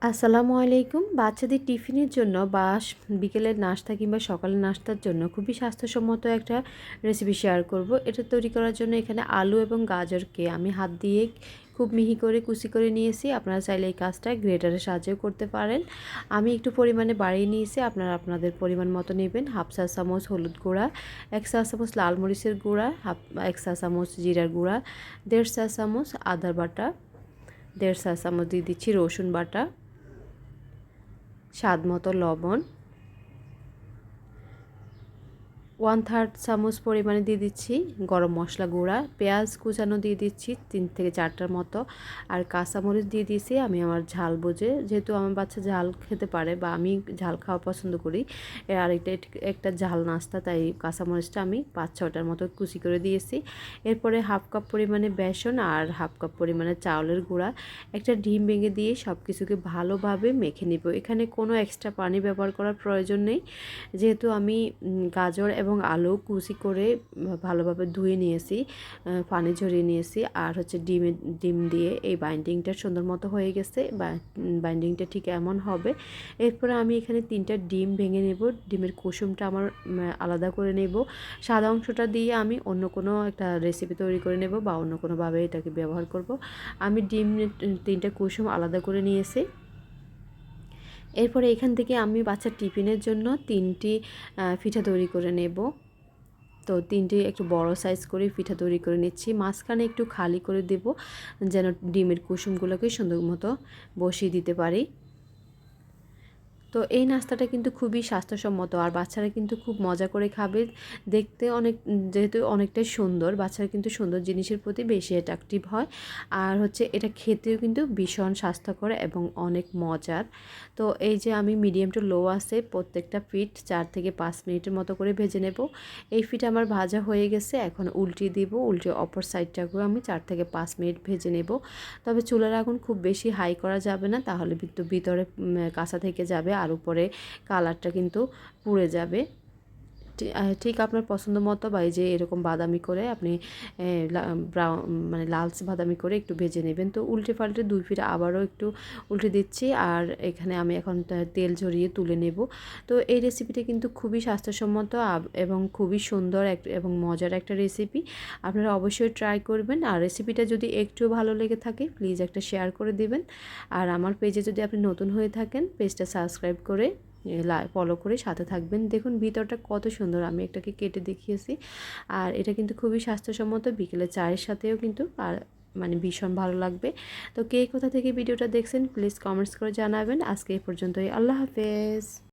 আসসালামু আলাইকুম। বাচ্চাদের টিফিনের জন্য বা বিকেলের নাস্তা কিংবা সকালের নাস্তার জন্য খুবই স্বাস্থ্যসম্মত একটা রেসিপি শেয়ার করব। এটা তৈরি করার জন্য এখানে আলু এবং গাজরকে আমি হাত দিয়ে খুব মিহি করে কুচি করে নিয়েছি। আপনারা চাইলে এই কাজটা গ্রেটারের সাহায্যেও করতে পারেন। আমি একটু পরিমাণে বাড়িয়ে নিয়েছি, আপনারা আপনাদের পরিমাণ মতো নেবেন। হাফ চা চামচ হলুদ গুঁড়া, 1 চা চামচ লাল মরিচের গুঁড়া, 1 চা চামচ জিরার গুঁড়া, 1.5 চা চামচ আদা বাটা, 1.5 চা চামচ দিয়ে দিচ্ছি রসুন বাটা, স্বাদ মতো লবণ, 1/3 চামচ পরিমাণে দিয়ে দিচ্ছি গরম মশলা গুঁড়া, পেঁয়াজ কুচানো দিয়ে দিচ্ছি 3 থেকে 4টার মতো, আর কাঁচামরিচ দিয়ে দিয়েছি আমি আমার ঝাল বুঝে, যেহেতু আমার বাচ্চা ঝাল খেতে পারে বা আমি ঝাল খাওয়া পছন্দ করি। এর আরেকটা একটা ঝাল নাস্তা, তাই কাঁচামরিচটা আমি 5-6টার মতো কুচি করে দিয়েছি। এরপরে হাফ কাপ পরিমাণে বেসন আর হাফ কাপ পরিমাণে চাউলের গুঁড়া, একটা ডিম ভেঙে দিয়ে সব কিছুকে ভালোভাবে মেখে নিব। এখানে কোনো এক্সট্রা পানি ব্যবহার করার প্রয়োজন নেই, যেহেতু আমি গাজর এবং আলু কুচি করে ভালোভাবে ধুয়ে নিয়েছি, পানি ঝরিয়ে নিয়েছি। আর হচ্ছে ডিম দিয়ে এই বাইন্ডিংটা সুন্দর মতো হয়ে গেছে, বাইন্ডিংটা ঠিক এমন হবে। এরপরে আমি এখানে 3টা ডিম ভেঙে নেব, ডিমের কুসুমটা আমার আলাদা করে নেব। সাদা অংশটা দিয়ে আমি অন্য কোনো একটা রেসিপি তৈরি করে নেব বা অন্য কোনোভাবে এটাকে ব্যবহার করব। আমি ডিম 3টা কুসুম আলাদা করে নিয়েছি। এরপরে এখান থেকে আমি বাচ্চার টিফিনের জন্য 3টি পিঠা তৈরি করে নেব। তো 3টি একটু বড় সাইজ করে পিঠা তৈরি করে নিচ্ছি। মাঝখানে একটু খালি করে দেব, যেন ডিমের কুসুমগুলোকে সুন্দর মতো বসিয়ে দিতে পারি। তো এই নাস্তাটা কিন্তু খুবই স্বাস্থ্যসম্মত, আর বাচ্চারা কিন্তু খুব মজা করে খাবে। দেখতে যেহেতু অনেকটাই সুন্দর, বাচ্চারা কিন্তু সুন্দর জিনিসের প্রতি বেশি অ্যাট্রাকটিভ হয়। আর হচ্ছে এটা খেতেও কিন্তু ভীষণ স্বাস্থ্যকর এবং অনেক মজার। তো এই যে আমি মিডিয়াম টু লো আছে প্রত্যেকটা পিঠ 4 থেকে 5 মিনিটের মতো করে ভেজে নেব। এই পিঠ আমার ভাজা হয়ে গেছে, এখন উল্টিয়ে দিব। উল্টে অপর সাইডটাকেও আমি 4 থেকে 5 মিনিট ভেজে নেব। তবে চুলার আগুন খুব বেশি হাই করা যাবে না, তাহলে কিন্তু ভিতরে কাঁচা থেকে যাবে আর উপরে কালারটা কিন্তু পুড়ে যাবে। ঠিক আপনার পছন্দ মতো, বা এই যে এরকম বাদামি করে আপনি ব্রাউন মানে লালচে বাদামি করে একটু ভেজে নেবেন। তো উল্টে পাল্টে 2 ফিরে আবারও একটু উল্টে দিচ্ছি, আর এখানে আমি এখন তেল ঝরিয়ে তুলে নেব। তো এই রেসিপিটা কিন্তু খুবই স্বাস্থ্যসম্মত এবং খুবই সুন্দর এবং মজার একটা রেসিপি। আপনারা অবশ্যই ট্রাই করবেন। আর রেসিপিটা যদি একটু ভালো লেগে থাকে প্লিজ একটা শেয়ার করে দিবেন। আর আমার পেজে যদি আপনি নতুন হয়ে থাকেন পেজটা সাবস্ক্রাইব করে ফলো করে সাথে থাকবেন। দেখুন ভিতরটা কত সুন্দর, আমি এটাকে কেটে দেখিয়েছি। আর এটা কিন্তু খুবই স্বাস্থ্যসম্মত, বিকেলে চায়ের সাথেও কিন্তু মানে ভীষণ ভালো লাগবে। তো কে কোথা থেকে ভিডিওটা দেখছেন প্লিজ কমেন্টস করে জানাবেন। আজকে এই পর্যন্তই, আল্লাহ হাফেজ।